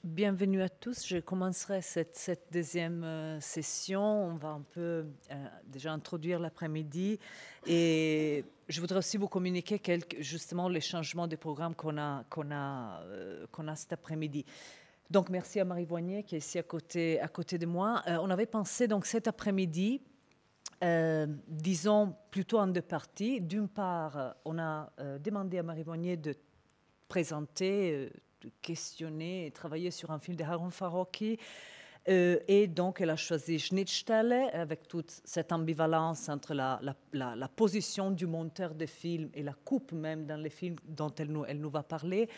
Bienvenue à tous. Je commencerai cette deuxième session. On va un peu déjà introduire l'après-midi et je voudrais aussi vous communiquer justement les changements de programme qu'on a cet après-midi. Donc merci à Marie Voignet qui est ici à côté de moi. On avait pensé donc cet après-midi, disons plutôt en deux parties. D'une part, on a demandé à Marie Voignet de présenter, de questionner et travailler sur un film de Harun Farocki. Et donc, elle a choisi Schnittstelle avec toute cette ambivalence entre la position du monteur de film et la coupe même dans les films dont elle nous va parler.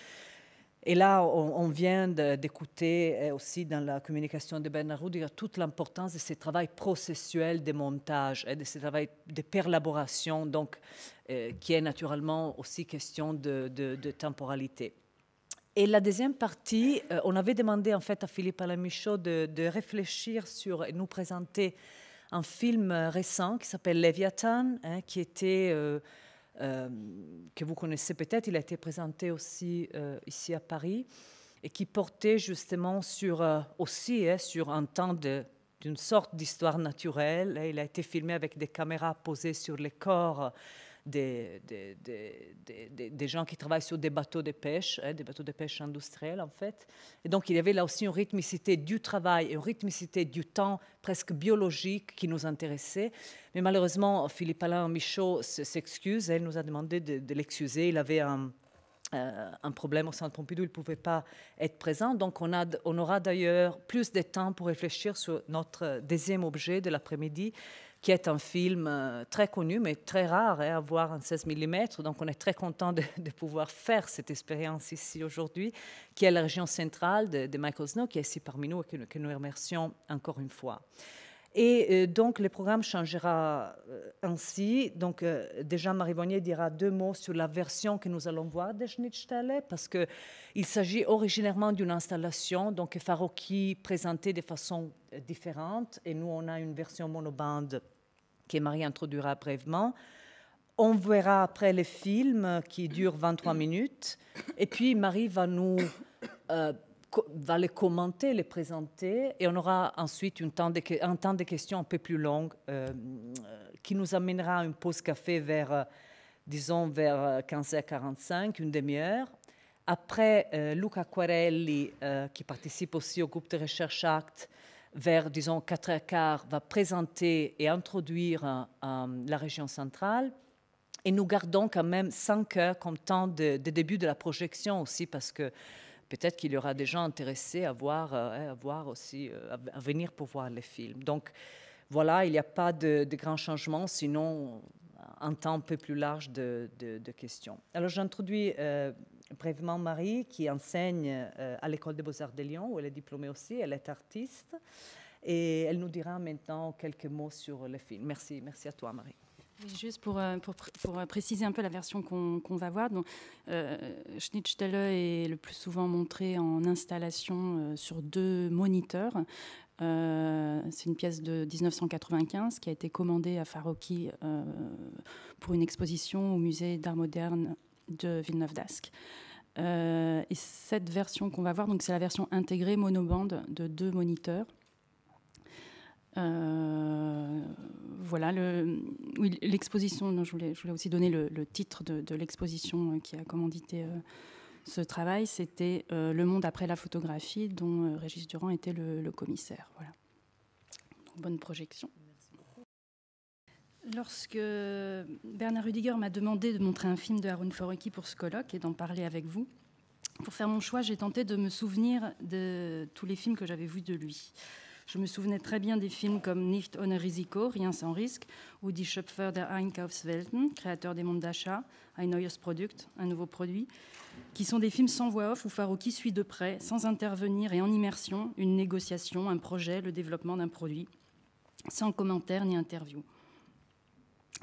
Et là, on vient d'écouter aussi dans la communication de Bernard Rudiger toute l'importance de ce travail processuel de montage et de ce travail de perlaboration, donc, qui est naturellement aussi question de temporalité. Et la deuxième partie, on avait demandé en fait à Philippe Alamichaud de réfléchir sur et nous présenter un film récent qui s'appelle Léviathan, qui était, que vous connaissez peut-être, il a été présenté aussi ici à Paris, et qui portait justement sur, aussi sur un temps d'une sorte d'histoire naturelle. Il a été filmé avec des caméras posées sur les corps des gens qui travaillent sur des bateaux de pêche, des bateaux de pêche industriels en fait. Et donc il y avait là aussi une rythmicité du travail et une rythmicité du temps presque biologique qui nous intéressait. Mais malheureusement, Philippe Alain Michaud s'excuse, il nous a demandé de l'excuser. Il avait un problème au Centre Pompidou, il ne pouvait pas être présent. Donc on aura d'ailleurs plus de temps pour réfléchir sur notre deuxième objet de l'après-midi, qui est un film très connu, mais très rare à voir en 16 mm. Donc, on est très content de pouvoir faire cette expérience ici aujourd'hui, qui est la région centrale de Michael Snow, qui est ici parmi nous et que nous remercions encore une fois. Et donc, le programme changera ainsi. Donc, déjà, Marie Voignet dira deux mots sur la version que nous allons voir de Schnittstelle, parce qu'il s'agit originairement d'une installation donc, que Farocki présentait de façon différente. Et nous, on a une version monobande que Marie introduira brièvement. On verra après le film qui dure 23 minutes. Et puis, Marie va va les commenter, les présenter, et on aura ensuite un temps de questions un peu plus long qui nous amènera à une pause café vers 15h45, une demi-heure. Après, Luca Quarelli, qui participe aussi au groupe de recherche ACT, vers, 4h15, va présenter et introduire la région centrale. Et nous gardons quand même 5 heures comme temps de début de la projection aussi, parce que peut-être qu'il y aura des gens intéressés à venir pour voir les films. Donc voilà, il n'y a pas de grands changements, sinon un temps un peu plus large de questions. Alors j'introduis brièvement Marie, qui enseigne à l'École des Beaux-Arts de Lyon, où elle est diplômée aussi, elle est artiste, et elle nous dira maintenant quelques mots sur le film. Merci à toi Marie. Oui, juste pour préciser un peu la version qu'on va voir. Donc, Schnittstelle est le plus souvent montré en installation sur 2 moniteurs. C'est une pièce de 1995 qui a été commandée à Farocki pour une exposition au musée d'art moderne de Villeneuve-d'Ascq. Et cette version qu'on va voir, donc c'est la version intégrée monobande de 2 moniteurs. Voilà, l'exposition, je voulais aussi donner le titre de l'exposition qui a commandité ce travail, c'était Le monde après la photographie, dont Régis Durand était le commissaire. Voilà. Donc, bonne projection. Lorsque Bernard Rudiger m'a demandé de montrer un film de Harun Farocki pour ce colloque et d'en parler avec vous, pour faire mon choix, j'ai tenté de me souvenir de tous les films que j'avais vus de lui. Je me souvenais très bien des films comme Nicht ohne Risiko, Rien sans risque, ou Die Schöpfer der Einkaufswelten, créateur des mondes d'achat, Ein neues Produkt, un nouveau produit, qui sont des films sans voix off où Farocki suit de près, sans intervenir et en immersion, une négociation, un projet, le développement d'un produit, sans commentaire ni interview.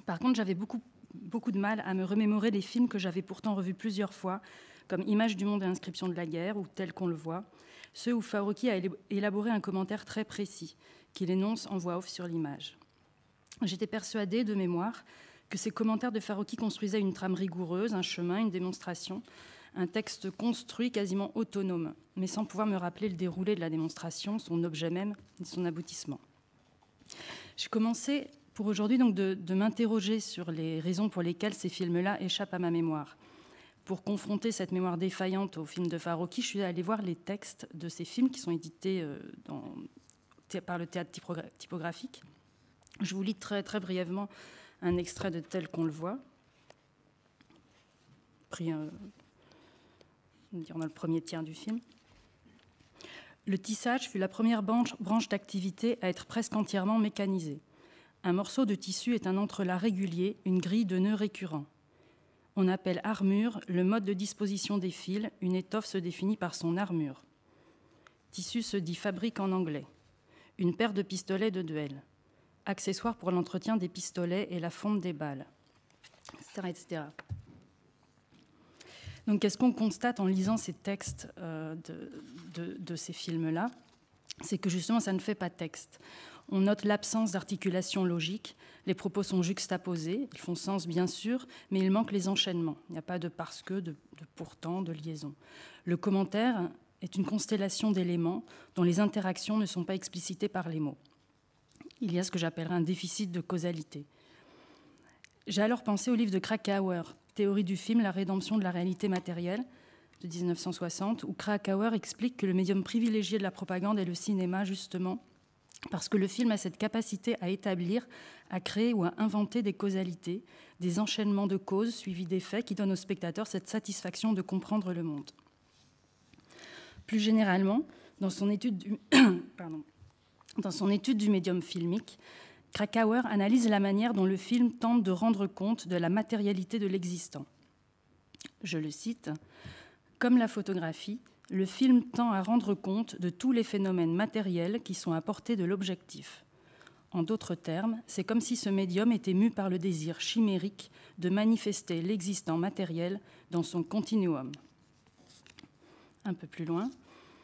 Par contre, j'avais beaucoup de mal à me remémorer des films que j'avais pourtant revus plusieurs fois, comme Images du monde et Inscription de la guerre, ou Tel qu'on le voit, ceux où Farocki a élaboré un commentaire très précis, qu'il énonce en voix off sur l'image. J'étais persuadée, de mémoire, que ces commentaires de Farocki construisaient une trame rigoureuse, un chemin, une démonstration, un texte construit, quasiment autonome, mais sans pouvoir me rappeler le déroulé de la démonstration, son objet même et son aboutissement. J'ai commencé pour aujourd'hui donc de m'interroger sur les raisons pour lesquelles ces films-là échappent à ma mémoire. Pour confronter cette mémoire défaillante aux films de Farocki, je suis allée voir les textes de ces films qui sont édités par le théâtre typographique. Je vous lis très, très brièvement un extrait de Tel qu'on le voit, pris dans le premier tiers du film. Le tissage fut la première branche d'activité à être presque entièrement mécanisée. Un morceau de tissu est un entrelac régulier, une grille de nœuds récurrents. On appelle armure le mode de disposition des fils, une étoffe se définit par son armure. Tissu se dit fabrique en anglais. Une paire de pistolets de duel. Accessoire pour l'entretien des pistolets et la fonte des balles, etc. etc. Donc, qu'est-ce qu'on constate en lisant ces textes de ces films-là? C'est que justement, ça ne fait pas texte. On note l'absence d'articulation logique. Les propos sont juxtaposés. Ils font sens, bien sûr, mais il manque les enchaînements. Il n'y a pas de parce que, de pourtant, de liaison. Le commentaire est une constellation d'éléments dont les interactions ne sont pas explicitées par les mots. Il y a ce que j'appellerais un déficit de causalité. J'ai alors pensé au livre de Krakauer, Théorie du film, la rédemption de la réalité matérielle, de 1960, où Krakauer explique que le médium privilégié de la propagande est le cinéma, justement, parce que le film a cette capacité à établir, à créer ou à inventer des causalités, des enchaînements de causes suivis d'effets qui donnent au spectateur cette satisfaction de comprendre le monde. Plus généralement, dans son étude du médium filmique, Krakauer analyse la manière dont le film tente de rendre compte de la matérialité de l'existant. Je le cite, « Comme la photographie, le film tend à rendre compte de tous les phénomènes matériels qui sont à portée de l'objectif. En d'autres termes, c'est comme si ce médium était mu par le désir chimérique de manifester l'existant matériel dans son continuum. » Un peu plus loin,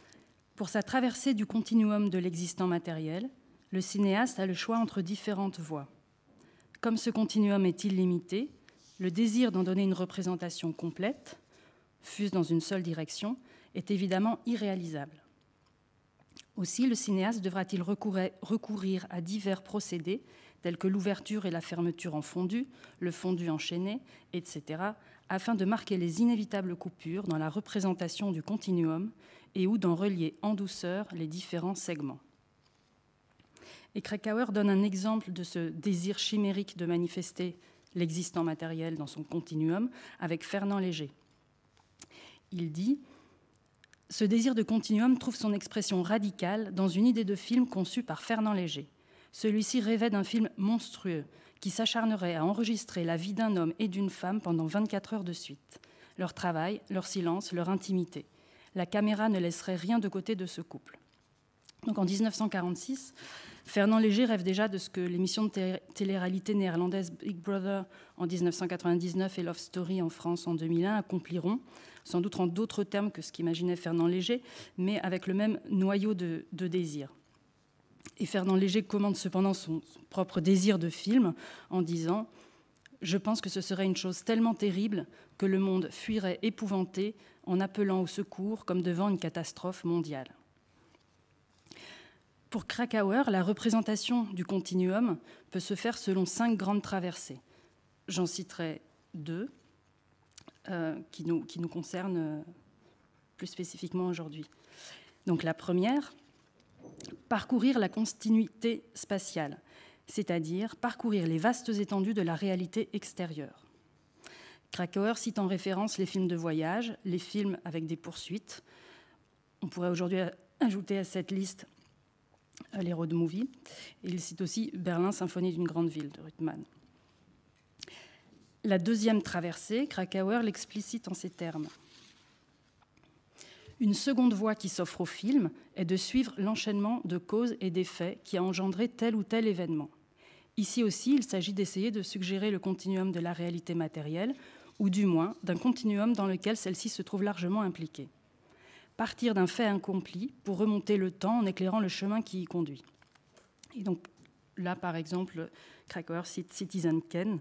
« Pour sa traversée du continuum de l'existant matériel, le cinéaste a le choix entre différentes voies. Comme ce continuum est illimité, le désir d'en donner une représentation complète, fût-ce dans une seule direction, est évidemment irréalisable. Aussi, le cinéaste devra-t-il recourir à divers procédés, tels que l'ouverture et la fermeture en fondu, le fondu enchaîné, etc., afin de marquer les inévitables coupures dans la représentation du continuum et ou d'en relier en douceur les différents segments. Et Krakauer donne un exemple de ce désir chimérique de manifester l'existant matériel dans son continuum avec Fernand Léger. Il dit « Ce désir de continuum trouve son expression radicale dans une idée de film conçue par Fernand Léger. Celui-ci rêvait d'un film monstrueux qui s'acharnerait à enregistrer la vie d'un homme et d'une femme pendant 24 heures de suite. Leur travail, leur silence, leur intimité. La caméra ne laisserait rien de côté de ce couple. » Donc en 1946, Fernand Léger rêve déjà de ce que l'émission de télé-réalité néerlandaise Big Brother en 1999 et Love Story en France en 2001 accompliront, sans doute en d'autres termes que ce qu'imaginait Fernand Léger, mais avec le même noyau de désir. Et Fernand Léger commande cependant son propre désir de film en disant « Je pense que ce serait une chose tellement terrible que le monde fuirait épouvanté en appelant au secours comme devant une catastrophe mondiale. » Pour Krakauer, la représentation du continuum peut se faire selon 5 grandes traversées. J'en citerai 2 qui nous concernent plus spécifiquement aujourd'hui. Donc la première, parcourir la continuité spatiale, c'est-à-dire parcourir les vastes étendues de la réalité extérieure. Krakauer cite en référence les films de voyage, les films avec des poursuites. On pourrait aujourd'hui ajouter à cette liste les road movies. Et il cite aussi Berlin, symphonie d'une grande ville de Ruttmann. La deuxième traversée, Krakauer l'explicite en ces termes. Une seconde voie qui s'offre au film est de suivre l'enchaînement de causes et d'effets qui a engendré tel ou tel événement. Ici aussi, il s'agit d'essayer de suggérer le continuum de la réalité matérielle, ou du moins d'un continuum dans lequel celle-ci se trouve largement impliquée. Partir d'un fait accompli pour remonter le temps en éclairant le chemin qui y conduit. Et donc là, par exemple, Krakauer cite Citizen Kane,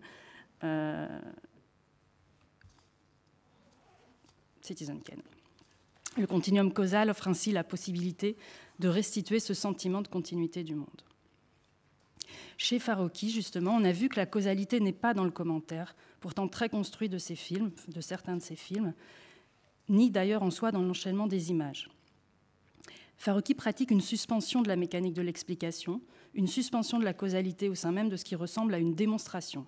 Citizen Kane. Le continuum causal offre ainsi la possibilité de restituer ce sentiment de continuité du monde. Chez Farocki, justement, on a vu que la causalité n'est pas dans le commentaire, pourtant très construit de ses films, de certains de ses films, ni d'ailleurs en soi dans l'enchaînement des images. Farocki pratique une suspension de la mécanique de l'explication, une suspension de la causalité au sein même de ce qui ressemble à une démonstration.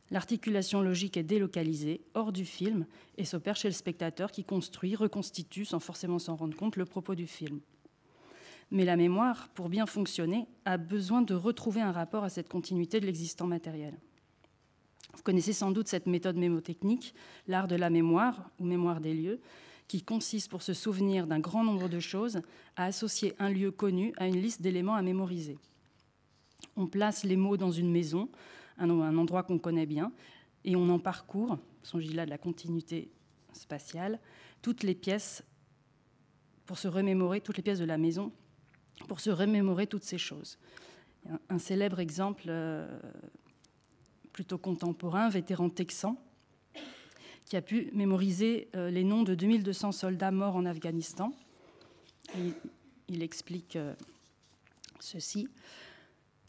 L'articulation logique est délocalisée, hors du film, et s'opère chez le spectateur qui construit, reconstitue, sans forcément s'en rendre compte, le propos du film. Mais la mémoire, pour bien fonctionner, a besoin de retrouver un rapport à cette continuité de l'existant matériel. Vous connaissez sans doute cette méthode mémotechnique, l'art de la mémoire, ou mémoire des lieux, qui consiste, pour se souvenir d'un grand nombre de choses, à associer un lieu connu à une liste d'éléments à mémoriser. On place les mots dans une maison, un endroit qu'on connaît bien, et on en parcourt, il s'agit là de la continuité spatiale, toutes les pièces pour se remémorer, toutes les pièces de la maison, pour se remémorer toutes ces choses. Un célèbre exemple plutôt contemporain, un vétéran texan, qui a pu mémoriser les noms de 2200 soldats morts en Afghanistan. Il explique ceci.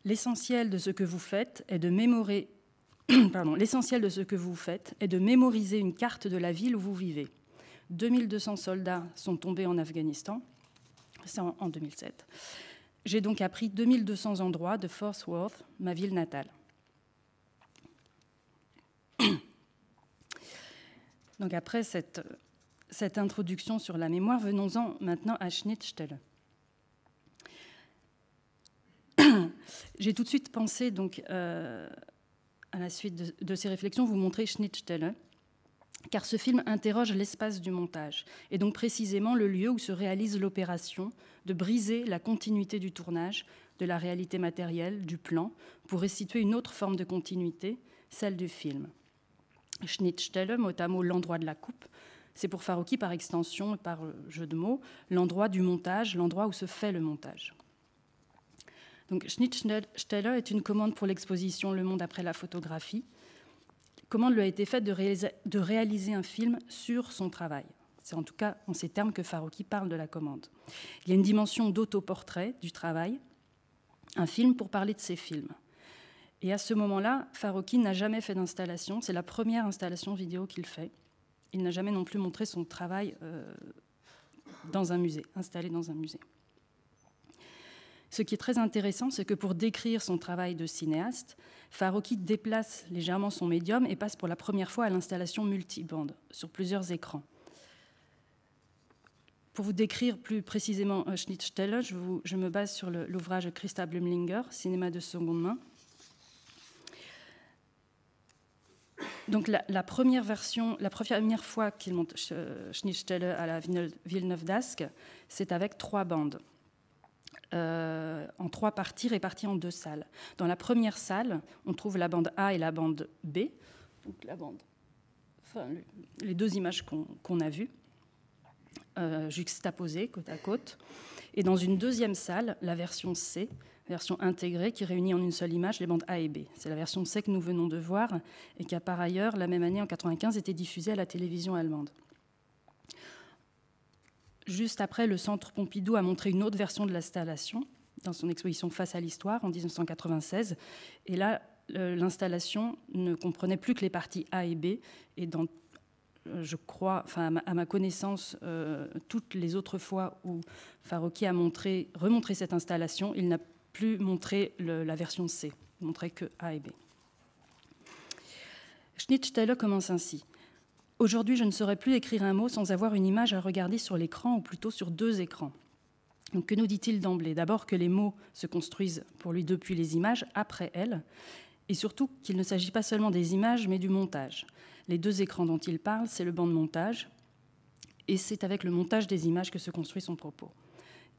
L'essentiel de ce que vous faites est de mémoriser une carte de la ville où vous vivez. 2200 soldats sont tombés en Afghanistan, c'est en 2007. J'ai donc appris 2200 endroits de Fort Worth, ma ville natale. Donc après cette introduction sur la mémoire, venons-en maintenant à Schnittstelle. J'ai tout de suite pensé, donc, à la suite de ces réflexions, vous montrer Schnittstelle, car ce film interroge l'espace du montage, et donc précisément le lieu où se réalise l'opération de briser la continuité du tournage, de la réalité matérielle, du plan, pour restituer une autre forme de continuité, celle du film. Schnittstelle, mot à mot l'endroit de la coupe, c'est pour Farocki, par extension, par jeu de mots, l'endroit du montage, l'endroit où se fait le montage. Donc, Schnittstelle est une commande pour l'exposition Le Monde après la photographie. Commande lui a été faite de réaliser un film sur son travail. C'est en tout cas en ces termes que Farocki parle de la commande. Il y a une dimension d'autoportrait du travail, un film pour parler de ses films. Et à ce moment-là, Farocki n'a jamais fait d'installation. C'est la première installation vidéo qu'il fait. Il n'a jamais non plus montré son travail dans un musée, installé dans un musée. Ce qui est très intéressant, c'est que pour décrire son travail de cinéaste, Farocki déplace légèrement son médium et passe pour la première fois à l'installation multibande, sur plusieurs écrans. Pour vous décrire plus précisément Schnittstelle, je me base sur l'ouvrage de Christa Blumlinger, Cinéma de seconde main. Donc la première fois qu'il monte Schnittstelle à la Villeneuve d'Ascq, c'est avec 3 bandes. En 3 parties réparties en 2 salles. Dans la première salle, on trouve la bande A et la bande B, donc les 2 images qu'on a vues, juxtaposées côte à côte. Et dans une deuxième salle, la version C, version intégrée, qui réunit en une seule image les bandes A et B. C'est la version C que nous venons de voir et qui a par ailleurs, la même année, en 1995, été diffusée à la télévision allemande. Juste après, le Centre Pompidou a montré une autre version de l'installation dans son exposition Face à l'Histoire en 1996. Et là, l'installation ne comprenait plus que les parties A et B. Et dans, je crois, enfin, à ma connaissance, toutes les autres fois où Farocki a remontré cette installation, il n'a plus montré la version C. Il montrait que A et B. Schnittstelle commence ainsi. Aujourd'hui, je ne saurais plus écrire un mot sans avoir une image à regarder sur l'écran, ou plutôt sur 2 écrans. Donc, que nous dit-il d'emblée? D'abord que les mots se construisent pour lui depuis les images, après elles, et surtout qu'il ne s'agit pas seulement des images, mais du montage. Les 2 écrans dont il parle, c'est le banc de montage, et c'est avec le montage des images que se construit son propos.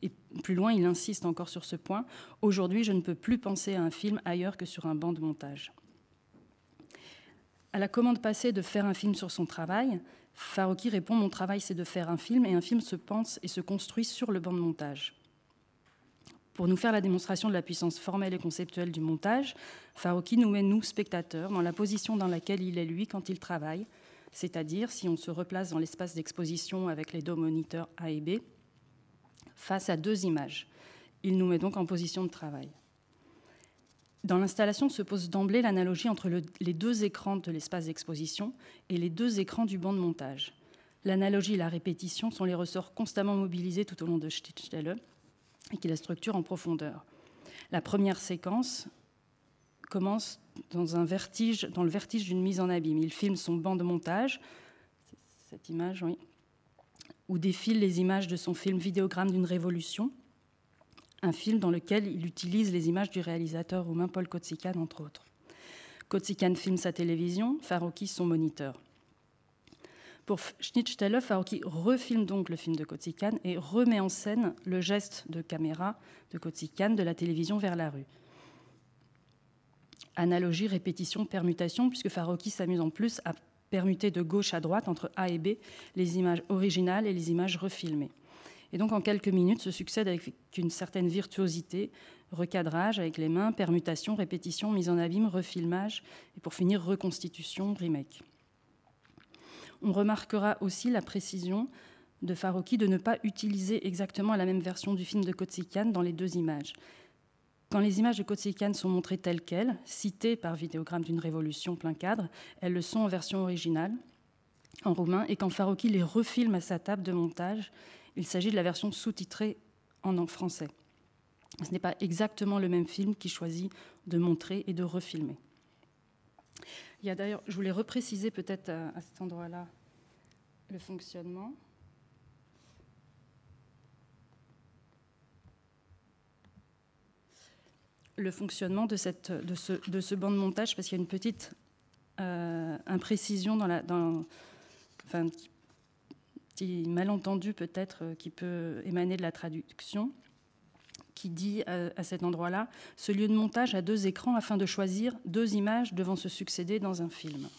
Et plus loin, il insiste encore sur ce point. Aujourd'hui, je ne peux plus penser à un film ailleurs que sur un banc de montage. À la commande passée de faire un film sur son travail, Farocki répond « Mon travail, c'est de faire un film, et un film se pense et se construit sur le banc de montage ». Pour nous faire la démonstration de la puissance formelle et conceptuelle du montage, Farocki nous met, nous, spectateurs, dans la position dans laquelle il est, lui, quand il travaille, c'est-à-dire si on se replace dans l'espace d'exposition avec les deux moniteurs A et B, face à deux images. Il nous met donc en position de travail. Dans l'installation se pose d'emblée l'analogie entre les deux écrans de l'espace d'exposition et les deux écrans du banc de montage. L'analogie et la répétition sont les ressorts constamment mobilisés tout au long de Schnittstelle et qui la structurent en profondeur. La première séquence commence dans le vertige d'une mise en abîme. Il filme son banc de montage, cette image, oui, où défilent les images de son film Vidéogramme d'une révolution, un film dans lequel il utilise les images du réalisateur roumain Paul Kocsikan, entre autres. Kocsikan filme sa télévision, Farokhi son moniteur. Pour Schnittstelle, Farokhi refilme donc le film de Kocsikan et remet en scène le geste de caméra de Kocsikan de la télévision vers la rue. Analogie, répétition, permutation, puisque Farokhi s'amuse en plus à permuter de gauche à droite entre A et B les images originales et les images refilmées. Et donc en quelques minutes se succèdent avec une certaine virtuosité, recadrage avec les mains, permutation, répétition, mise en abîme, refilmage et pour finir reconstitution, remake. On remarquera aussi la précision de Farokhi de ne pas utiliser exactement la même version du film de Kocsikan dans les deux images. Quand les images de Kocsikan sont montrées telles quelles, citées par Vidéogramme d'une révolution plein cadre, elles le sont en version originale, en roumain, et quand Farokhi les refilme à sa table de montage, il s'agit de la version sous-titrée en français. Ce n'est pas exactement le même film qu'il choisit de montrer et de refilmer. Il y a d'ailleurs, je voulais repréciser peut-être à cet endroit-là le fonctionnement. Le fonctionnement de ce banc de montage, parce qu'il y a une petite imprécision enfin, petit malentendu peut-être qui peut émaner de la traduction, qui dit à cet endroit-là « Ce lieu de montage a deux écrans afin de choisir deux images devant se succéder dans un film ».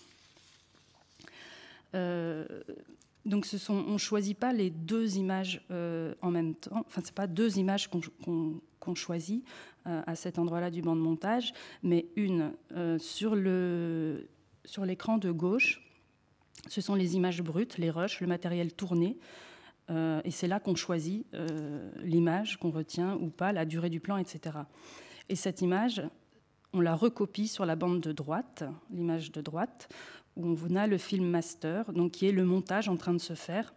Donc on ne choisit pas les deux images en même temps, enfin ce n'est pas deux images qu'on choisit à cet endroit-là du banc de montage, mais une sur l'écran de gauche. Ce sont les images brutes, les rushs, le matériel tourné. Et c'est là qu'on choisit l'image qu'on retient ou pas, la durée du plan, etc. Et cette image, on la recopie sur la bande de droite, l'image de droite, où on a le film master, donc qui est le montage en train de se faire,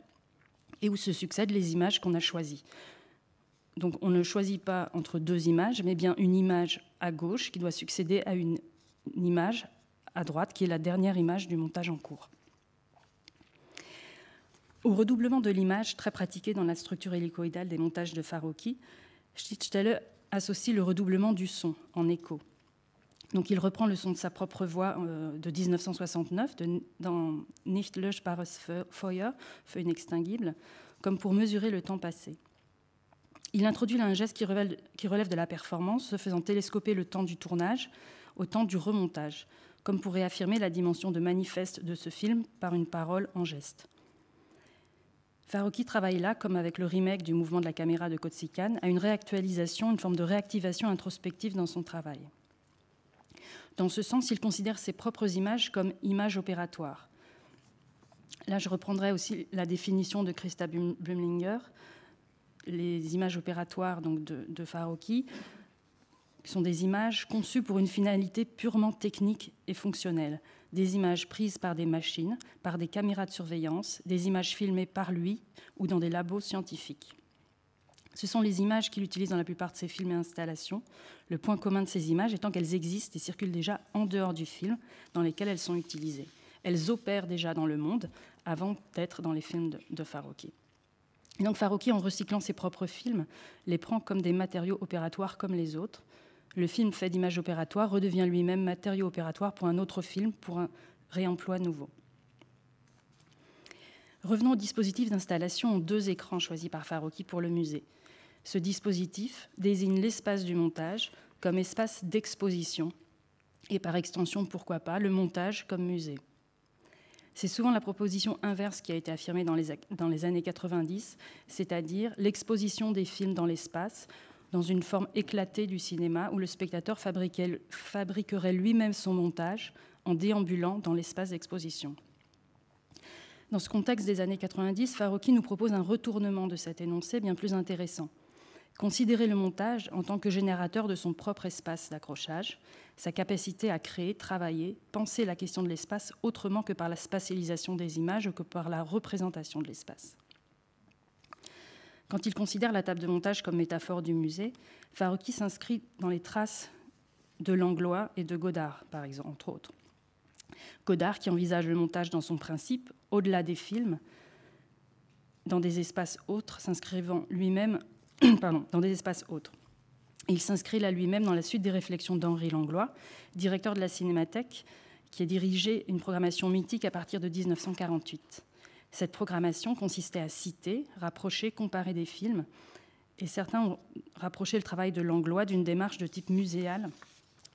et où se succèdent les images qu'on a choisies. Donc on ne choisit pas entre deux images, mais bien une image à gauche qui doit succéder à une image à droite, qui est la dernière image du montage en cours. Au redoublement de l'image, très pratiqué dans la structure hélicoïdale des montages de Farokhi, Schnittstelle associe le redoublement du son en écho. Donc il reprend le son de sa propre voix de 1969 dans Nicht löschbares Feuer, feu inextinguible, comme pour mesurer le temps passé. Il introduit là un geste qui relève de la performance, se faisant télescoper le temps du tournage au temps du remontage, comme pour réaffirmer la dimension de manifeste de ce film par une parole en geste. Farokhi travaille là, comme avec le remake du mouvement de la caméra de Kocsikan, à une réactualisation, une forme de réactivation introspective dans son travail. Dans ce sens, il considère ses propres images comme images opératoires. Là, je reprendrai aussi la définition de Christa Blumlinger. Les images opératoires donc, de Farokhi sont des images conçues pour une finalité purement technique et fonctionnelle. Des images prises par des machines, par des caméras de surveillance, des images filmées par lui ou dans des labos scientifiques. Ce sont les images qu'il utilise dans la plupart de ses films et installations. Le point commun de ces images étant qu'elles existent et circulent déjà en dehors du film dans lesquels elles sont utilisées. Elles opèrent déjà dans le monde avant d'être dans les films de Farokhi. Et donc Farokhi, en recyclant ses propres films, les prend comme des matériaux opératoires comme les autres. Le film fait d'images opératoires redevient lui-même matériau opératoire pour un autre film, pour un réemploi nouveau. Revenons au dispositif d'installation en deux écrans choisis par Farokhi pour le musée. Ce dispositif désigne l'espace du montage comme espace d'exposition et par extension, pourquoi pas, le montage comme musée. C'est souvent la proposition inverse qui a été affirmée dans les années 90, c'est-à-dire l'exposition des films dans l'espace, dans une forme éclatée du cinéma où le spectateur fabriquerait lui-même son montage en déambulant dans l'espace d'exposition. Dans ce contexte des années 90, Farocki nous propose un retournement de cet énoncé bien plus intéressant. Considérer le montage en tant que générateur de son propre espace d'accrochage, sa capacité à créer, travailler, penser la question de l'espace autrement que par la spatialisation des images ou que par la représentation de l'espace. Quand il considère la table de montage comme métaphore du musée, Farocki s'inscrit dans les traces de Langlois et de Godard, par exemple, entre autres. Godard qui envisage le montage dans son principe, au-delà des films, dans des espaces autres, s'inscrivant lui-même dans des espaces autres. Et il s'inscrit là lui-même dans la suite des réflexions d'Henri Langlois, directeur de la Cinémathèque, qui a dirigé une programmation mythique à partir de 1948. Cette programmation consistait à citer, rapprocher, comparer des films, et certains ont rapproché le travail de Langlois d'une démarche de type muséal,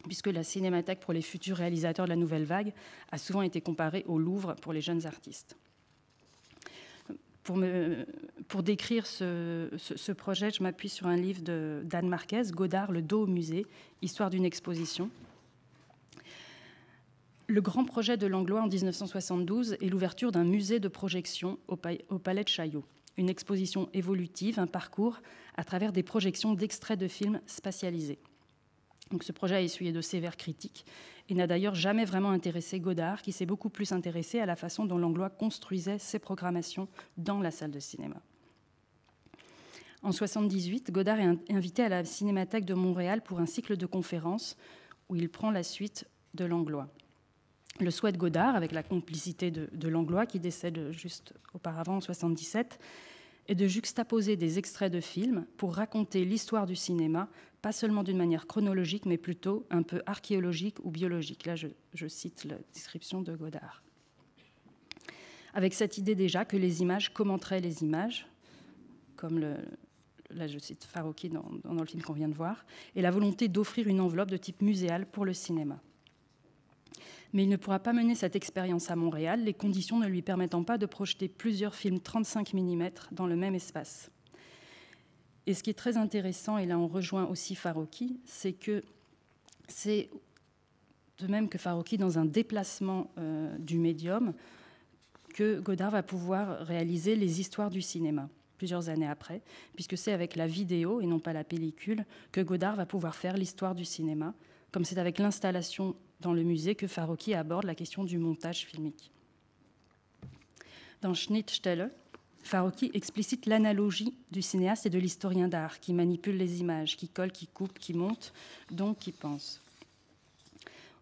puisque la Cinémathèque pour les futurs réalisateurs de la Nouvelle Vague a souvent été comparée au Louvre pour les jeunes artistes. Pour décrire ce projet, je m'appuie sur un livre d'Anne Marquez, Godard, Le dos au musée, histoire d'une exposition. Le grand projet de Langlois en 1972 est l'ouverture d'un musée de projection au Palais de Chaillot, une exposition évolutive, un parcours à travers des projections d'extraits de films spatialisés. Donc, ce projet a essuyé de sévères critiques et n'a d'ailleurs jamais vraiment intéressé Godard, qui s'est beaucoup plus intéressé à la façon dont Langlois construisait ses programmations dans la salle de cinéma. En 1978, Godard est invité à la Cinémathèque de Montréal pour un cycle de conférences où il prend la suite de Langlois. Le souhait de Godard, avec la complicité de Langlois, qui décède juste auparavant en 1977, est de juxtaposer des extraits de films pour raconter l'histoire du cinéma, pas seulement d'une manière chronologique, mais plutôt un peu archéologique ou biologique. Là, je cite la description de Godard. Avec cette idée déjà que les images commenteraient les images, comme là je cite Farocki dans le film qu'on vient de voir, et la volonté d'offrir une enveloppe de type muséal pour le cinéma. Mais il ne pourra pas mener cette expérience à Montréal, les conditions ne lui permettant pas de projeter plusieurs films 35 mm dans le même espace. Et ce qui est très intéressant, et là on rejoint aussi Farocki, c'est que c'est de même que Farocki, dans un déplacement du médium, que Godard va pouvoir réaliser les histoires du cinéma, plusieurs années après, puisque c'est avec la vidéo et non pas la pellicule que Godard va pouvoir faire l'histoire du cinéma, comme c'est avec l'installation dans le musée que Farocki aborde la question du montage filmique. Dans Schnittstelle, Farocki explicite l'analogie du cinéaste et de l'historien d'art qui manipule les images, qui colle, qui coupe, qui monte, donc qui pense.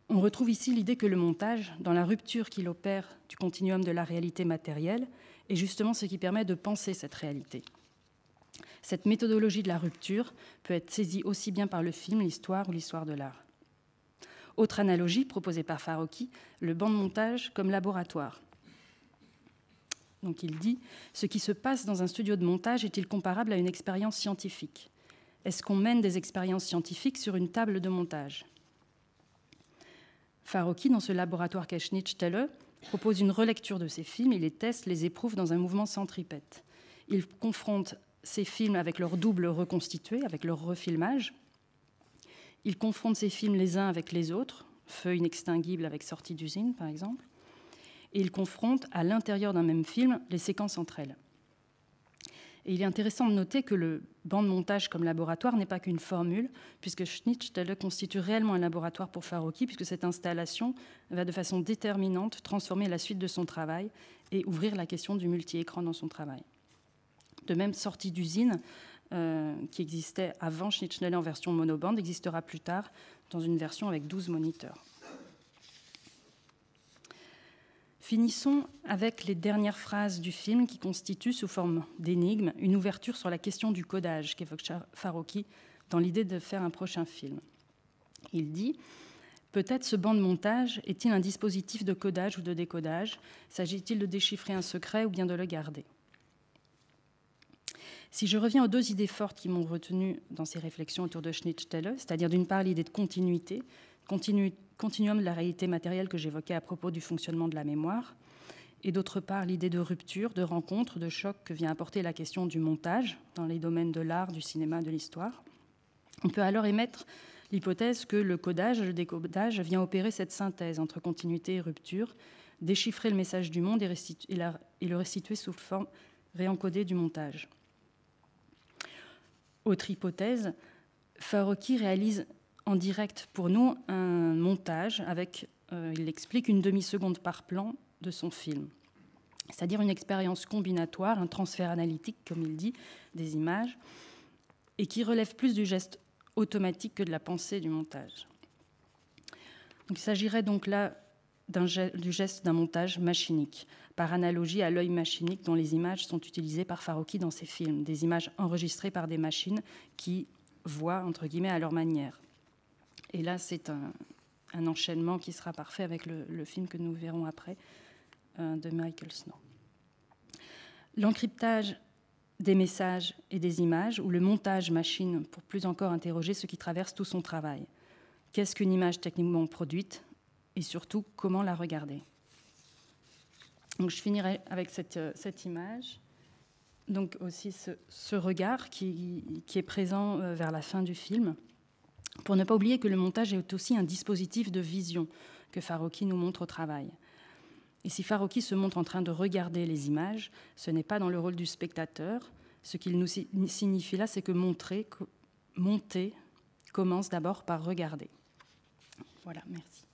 On retrouve ici l'idée que le montage, dans la rupture qu'il opère du continuum de la réalité matérielle, est justement ce qui permet de penser cette réalité. Cette méthodologie de la rupture peut être saisie aussi bien par le film, l'histoire ou l'histoire de l'art. Autre analogie proposée par Farocki, le banc de montage comme laboratoire. Donc il dit « Ce qui se passe dans un studio de montage est-il comparable à une expérience scientifique ? Est-ce qu'on mène des expériences scientifiques sur une table de montage ?» Farocki, dans ce laboratoire qu'est Schnittstelle, propose une relecture de ces films, il les teste, les éprouve dans un mouvement centripète. Il confronte ces films avec leur double reconstitué, avec leur refilmage. Il confronte ces films les uns avec les autres, Feu inextinguible avec Sortie d'usine, par exemple, et il confronte à l'intérieur d'un même film les séquences entre elles. Et il est intéressant de noter que le banc de montage comme laboratoire n'est pas qu'une formule, puisque Schnittstelle constitue réellement un laboratoire pour Farocki, puisque cette installation va de façon déterminante transformer la suite de son travail et ouvrir la question du multi-écran dans son travail. De même, Sortie d'usine, qui existait avant Schnittstelle en version monobande, existera plus tard dans une version avec 12 moniteurs. Finissons avec les dernières phrases du film qui constituent, sous forme d'énigme, une ouverture sur la question du codage qu'évoque Farocki dans l'idée de faire un prochain film. Il dit « Peut-être ce banc de montage est-il un dispositif de codage ou de décodage ? S'agit-il de déchiffrer un secret ou bien de le garder ?» Si je reviens aux deux idées fortes qui m'ont retenu dans ces réflexions autour de Schnittstelle, c'est-à-dire d'une part l'idée de continuité, continuum de la réalité matérielle que j'évoquais à propos du fonctionnement de la mémoire, et d'autre part l'idée de rupture, de rencontre, de choc que vient apporter la question du montage dans les domaines de l'art, du cinéma, de l'histoire, on peut alors émettre l'hypothèse que le codage, le décodage vient opérer cette synthèse entre continuité et rupture, déchiffrer le message du monde et et le restituer sous forme réencodée du montage. Autre hypothèse, Farocki réalise en direct pour nous un montage avec, il explique, une demi-seconde par plan de son film. C'est-à-dire une expérience combinatoire, un transfert analytique, comme il dit, des images, et qui relève plus du geste automatique que de la pensée du montage. Donc, il s'agirait donc là du geste d'un montage machinique, par analogie à l'œil machinique dont les images sont utilisées par Farocki dans ses films, des images enregistrées par des machines qui voient, entre guillemets, à leur manière. Et là, c'est un enchaînement qui sera parfait avec le film que nous verrons après, de Michael Snow. L'encryptage des messages et des images, ou le montage machine, pour plus encore interroger ce qui traverse tout son travail. Qu'est-ce qu'une image techniquement produite et surtout, comment la regarder? Donc, je finirai avec cette image. Donc aussi ce regard qui est présent vers la fin du film, pour ne pas oublier que le montage est aussi un dispositif de vision que Farocki nous montre au travail. Et si Farocki se montre en train de regarder les images, ce n'est pas dans le rôle du spectateur. Ce qu'il nous signifie là, c'est que monter commence d'abord par regarder. Voilà, merci.